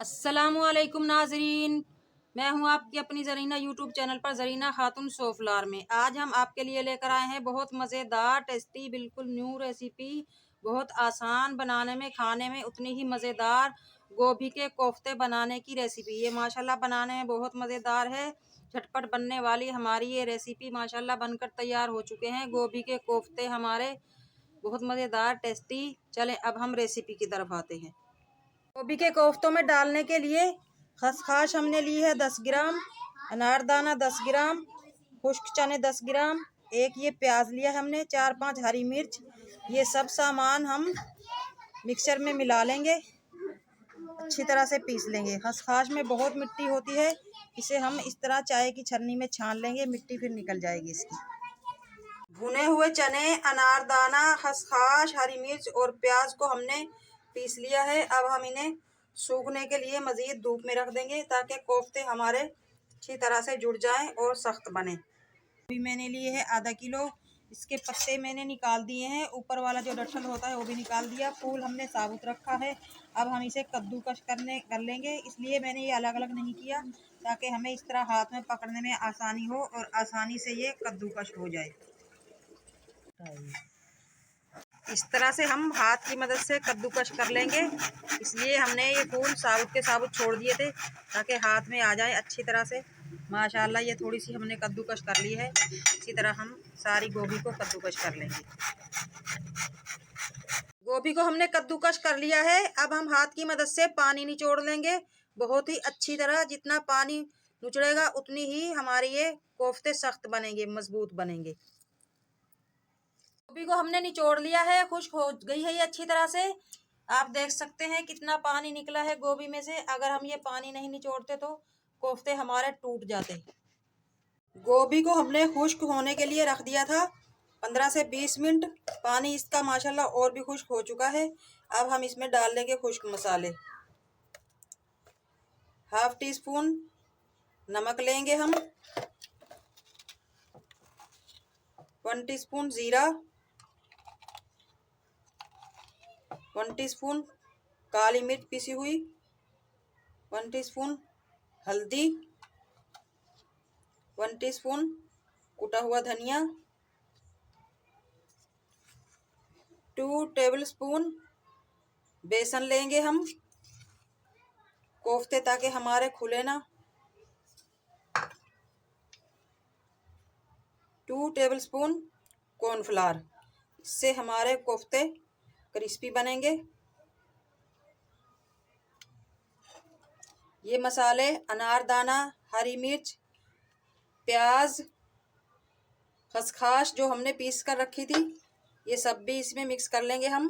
अस्सलामुअलैकुम नाजरीन, मैं हूं आपकी अपनी ज़रीना यूट्यूब चैनल पर ज़रीना खातून सोफलार में। आज हम आपके लिए लेकर आए हैं बहुत मज़ेदार टेस्टी बिल्कुल न्यू रेसिपी, बहुत आसान बनाने में, खाने में उतनी ही मज़ेदार गोभी के कोफ्ते बनाने की रेसिपी। ये माशाल्लाह बनाने में बहुत मज़ेदार है, झटपट बनने वाली हमारी ये रेसिपी माशाल्लाह बनकर तैयार हो चुके हैं गोभी के कोफ्ते हमारे, बहुत मज़ेदार टेस्टी। चलें अब हम रेसिपी की तरफ आते हैं। गोभी के कोफ्तों में डालने के लिए खसखस हमने ली है 10 ग्राम, अनारदाना 10 ग्राम, खुश्क चने 10 ग्राम, एक ये प्याज लिया हमने, 4-5 हरी मिर्च। ये सब सामान हम मिक्सर में मिला लेंगे, अच्छी तरह से पीस लेंगे। खसखस में बहुत मिट्टी होती है, इसे हम इस तरह चाय की छन्नी में छान लेंगे, मिट्टी फिर निकल जाएगी इसकी। भुने हुए चने, अनारदाना, खसखस, हरी मिर्च और प्याज को हमने पीस लिया है। अब हम इन्हें सूखने के लिए मज़ीद धूप में रख देंगे ताकि कोफ्ते हमारे अच्छी तरह से जुड़ जाएं और सख्त बने। अभी मैंने लिए है आधा किलो, इसके पत्ते मैंने निकाल दिए हैं, ऊपर वाला जो डंठल होता है वो भी निकाल दिया। फूल हमने साबुत रखा है। अब हम इसे कद्दूकस कर लेंगे, इसलिए मैंने ये अलग अलग नहीं किया ताकि हमें इस तरह हाथ में पकड़ने में आसानी हो और आसानी से ये कद्दूकस हो जाए। इस तरह से हम हाथ की मदद से कद्दूकस कर लेंगे, इसलिए हमने ये फूल साबुत के साबुत छोड़ दिए थे ताकि हाथ में आ जाए अच्छी तरह से। माशाल्लाह ये थोड़ी सी हमने कद्दूकस कर ली है। इसी तरह हम सारी गोभी को कद्दूकस कर लेंगे। गोभी को हमने कद्दूकस कर लिया है। अब हम हाथ की मदद से पानी निचोड़ लेंगे बहुत ही अच्छी तरह। जितना पानी निचड़ेगा उतनी ही हमारे ये कोफ्ते सख्त बनेंगे, मजबूत बनेंगे। गोभी को हमने निचोड़ लिया है, खुश्क हो गई है ये अच्छी तरह से। आप देख सकते हैं कितना पानी निकला है गोभी में से। अगर हम ये पानी नहीं निचोड़ते तो कोफ्ते हमारे टूट जाते। गोभी को हमने खुश्क होने के लिए रख दिया था 15 से 20 मिनट। पानी इसका माशाल्लाह और भी खुश्क हो चुका है। अब हम इसमें डाल देंगे खुश्क मसाले। हाफ टी स्पून नमक लेंगे हम, 1 टीस्पून जीरा, 1 टीस्पून काली मिर्च पिसी हुई, 1 टीस्पून हल्दी, 1 टीस्पून कुटा हुआ धनिया, 2 टेबलस्पून बेसन लेंगे हम कोफ्ते ताकि हमारे खुले ना, 2 टेबलस्पून कॉर्नफ्लावर, इससे हमारे कोफ्ते क्रिस्पी बनेंगे। ये मसाले अनारदाना, हरी मिर्च, प्याज, खसखस जो हमने पीस कर रखी थी, ये सब भी इसमें मिक्स कर लेंगे हम।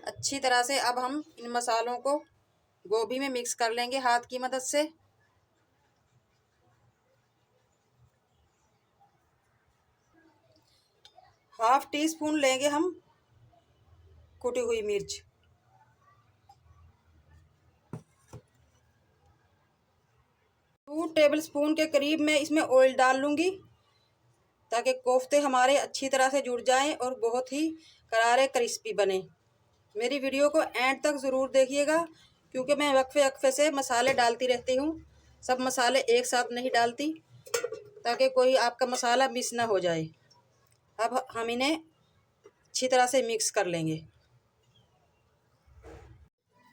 अच्छी तरह से अब हम इन मसालों को गोभी में मिक्स कर लेंगे हाथ की मदद से। हाफ टी स्पून लेंगे हम कुटी हुई मिर्च, 2 टेबलस्पून के करीब मैं इसमें ऑयल डाल लूँगी ताकि कोफ्ते हमारे अच्छी तरह से जुड़ जाएं और बहुत ही करारे क्रिस्पी बने। मेरी वीडियो को एंड तक ज़रूर देखिएगा क्योंकि मैं वक्फे वक्फे से मसाले डालती रहती हूँ, सब मसाले एक साथ नहीं डालती ताकि कोई आपका मसाला मिस ना हो जाए। अब हम इन्हें अच्छी तरह से मिक्स कर लेंगे।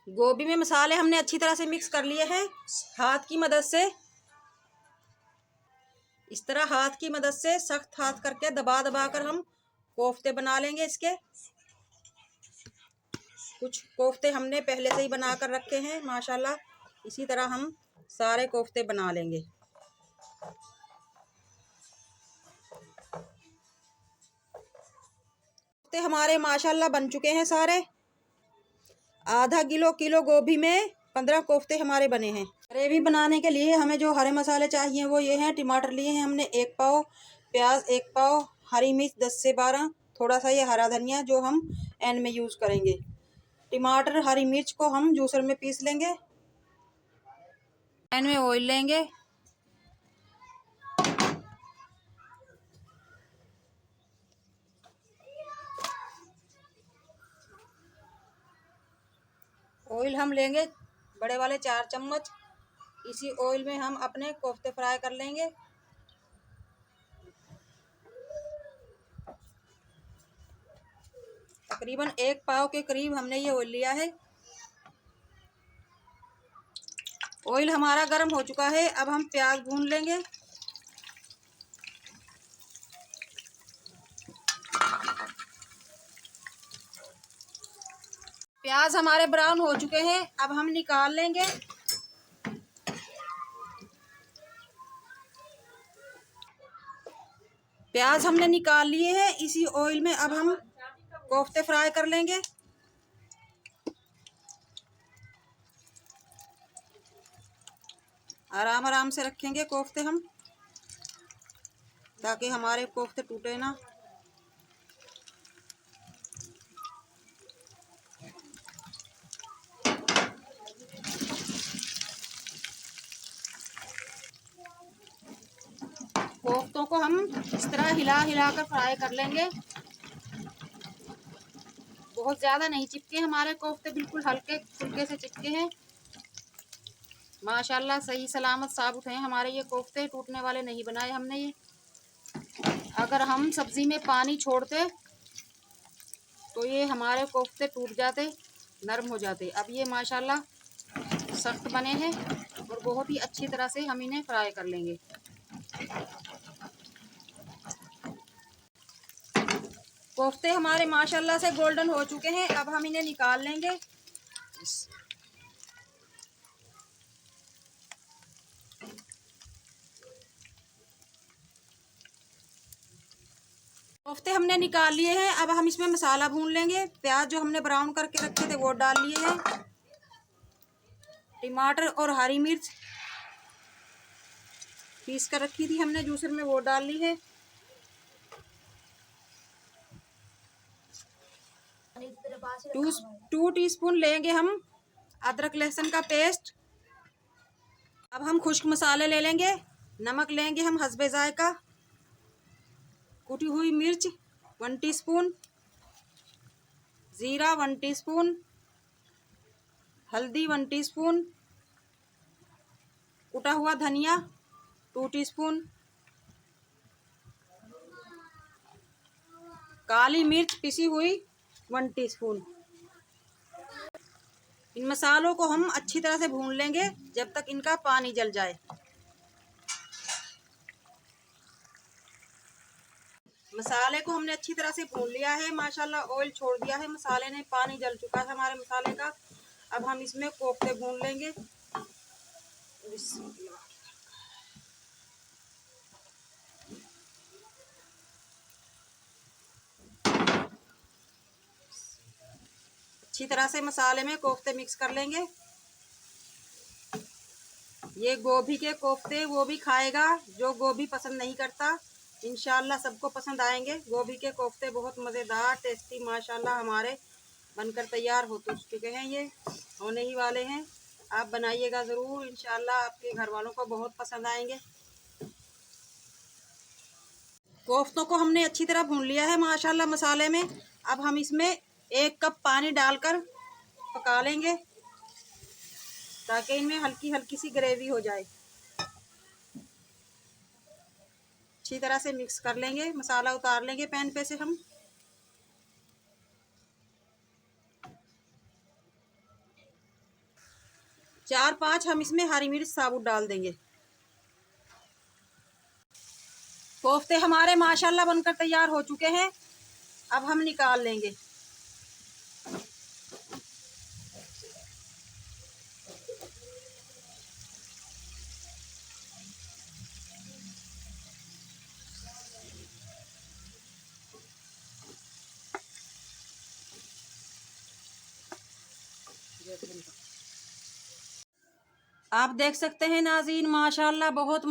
गोभी में मसाले हमने अच्छी तरह से मिक्स कर लिए हैं। हाथ की मदद से इस तरह हाथ की मदद से सख्त हाथ करके दबा दबा कर हम कोफ्ते बना लेंगे इसके। कुछ कोफ्ते हमने पहले से ही बना कर रखे हैं माशाल्लाह, इसी तरह हम सारे कोफ्ते बना लेंगे। कोफ्ते हमारे माशाल्लाह बन चुके हैं सारे। आधा किलो गोभी में 15 कोफ्ते हमारे बने हैं। ग्रेवी बनाने के लिए हमें जो हरे मसाले चाहिए वो ये हैं। टमाटर लिए हैं हमने 1 पाव, प्याज 1 पाव, हरी मिर्च 10 से 12, थोड़ा सा ये हरा धनिया जो हम एंड में यूज़ करेंगे। टमाटर हरी मिर्च को हम जूसर में पीस लेंगे। पैन में ऑयल लेंगे, ऑयल हम लेंगे बड़े वाले 4 चम्मच। इसी ऑयल में हम अपने कोफ्ते फ्राई कर लेंगे। तकरीबन 1 पाव के करीब हमने ये ऑयल लिया है। ऑयल हमारा गर्म हो चुका है। अब हम प्याज भून लेंगे। प्याज हमारे ब्राउन हो चुके हैं। अब हम निकाल लेंगे। प्याज हमने निकाल लिए हैं। इसी ऑयल में अब हम कोफ्ते फ्राई कर लेंगे। आराम आराम से रखेंगे कोफ्ते हम, ताकि हमारे कोफ्ते टूटे ना। कोफ्तों को हम इस तरह हिला हिला कर फ्राई कर लेंगे। बहुत ज़्यादा नहीं चिपके हमारे कोफ्ते, बिल्कुल हल्के फुल्के से चिपके हैं। माशाल्लाह सही सलामत साबुत हैं हमारे ये कोफ्ते, टूटने वाले नहीं बनाए हमने ये। अगर हम सब्ज़ी में पानी छोड़ते तो ये हमारे कोफ्ते टूट जाते, नरम हो जाते। अब ये माशाल्लाह सख्त बने हैं और बहुत ही अच्छी तरह से हम इन्हें फ्राई कर लेंगे। कोफ्ते हमारे माशाल्लाह से गोल्डन हो चुके हैं। अब हम इन्हें निकाल लेंगे। कोफ्ते हमने निकाल लिए हैं। अब हम इसमें मसाला भून लेंगे। प्याज जो हमने ब्राउन करके रखे थे वो डाल लिए हैं। टमाटर और हरी मिर्च पीस कर रखी थी हमने जूसर में, वो डाल ली है। टू टीस्पून लेंगे हम अदरक लहसुन का पेस्ट। अब हम खुश्क मसाले ले लेंगे। नमक लेंगे हम हस्बे जायका। कुटी हुई मिर्च 1 टीस्पून, ज़ीरा 1 टीस्पून, हल्दी 1 टीस्पून, कुटा हुआ धनिया 2 टीस्पून, काली मिर्च पिसी हुई 1 टीस्पून। इन मसालों को हम अच्छी तरह से भून लेंगे जब तक इनका पानी जल जाए। मसाले को हमने अच्छी तरह से भून लिया है। माशाल्लाह ऑयल छोड़ दिया है मसाले ने, पानी जल चुका है हमारे मसाले का। अब हम इसमें कोफ्ते भून लेंगे। अच्छी तरह से मसाले में कोफ्ते मिक्स कर लेंगे। ये गोभी के कोफ्ते वो भी खाएगा जो गोभी पसंद नहीं करता। इंशाल्लाह सबको पसंद आएंगे। गोभी के कोफ्ते बहुत मज़ेदार टेस्टी माशाल्लाह हमारे बनकर तैयार हो तो चुके हैं, ये होने ही वाले हैं। आप बनाइएगा ज़रूर, इंशाल्लाह आपके घर वालों को बहुत पसंद आएंगे। कोफ्तों को हमने अच्छी तरह भून लिया है माशाल्लाह मसाले में। अब हम इसमें 1 कप पानी डालकर पका लेंगे ताकि इनमें हल्की हल्की सी ग्रेवी हो जाए। अच्छी तरह से मिक्स कर लेंगे। मसाला उतार लेंगे पैन पे से हम। चार 5 हम इसमें हरी मिर्च साबुत डाल देंगे। कोफ्ते हमारे माशाल्लाह बनकर तैयार हो चुके हैं। अब हम निकाल लेंगे। आप देख सकते हैं नाज़रीन, माशाल्लाह बहुत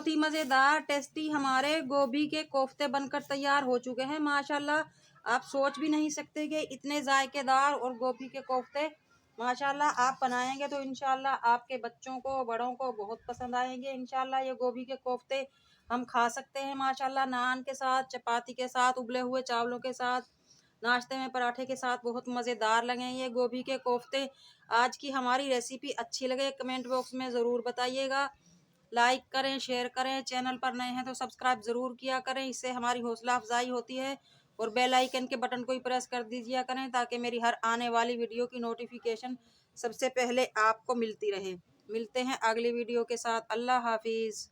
ही मज़ेदार टेस्टी हमारे गोभी के कोफ्ते बनकर तैयार हो चुके हैं। माशाल्लाह आप सोच भी नहीं सकते कि इतने जायकेदार और गोभी के कोफ्ते माशाल्लाह आप बनाएंगे तो इंशाल्लाह आपके बच्चों को बड़ों को बहुत पसंद आएंगे। इंशाल्लाह ये गोभी के कोफ्ते हम खा सकते हैं माशाल्लाह नान के साथ, चपाती के साथ, उबले हुए चावलों के साथ। नाश्ते में पराठे के साथ बहुत मज़ेदार लगे ये गोभी के कोफ्ते। आज की हमारी रेसिपी अच्छी लगे कमेंट बॉक्स में ज़रूर बताइएगा। लाइक करें, शेयर करें, चैनल पर नए हैं तो सब्सक्राइब ज़रूर किया करें, इससे हमारी हौसला अफजाई होती है। और बेल आइकन के बटन को ही प्रेस कर दीजिए करें ताकि मेरी हर आने वाली वीडियो की नोटिफिकेशन सबसे पहले आपको मिलती रहे। मिलते हैं अगली वीडियो के साथ। अल्लाह हाफिज़।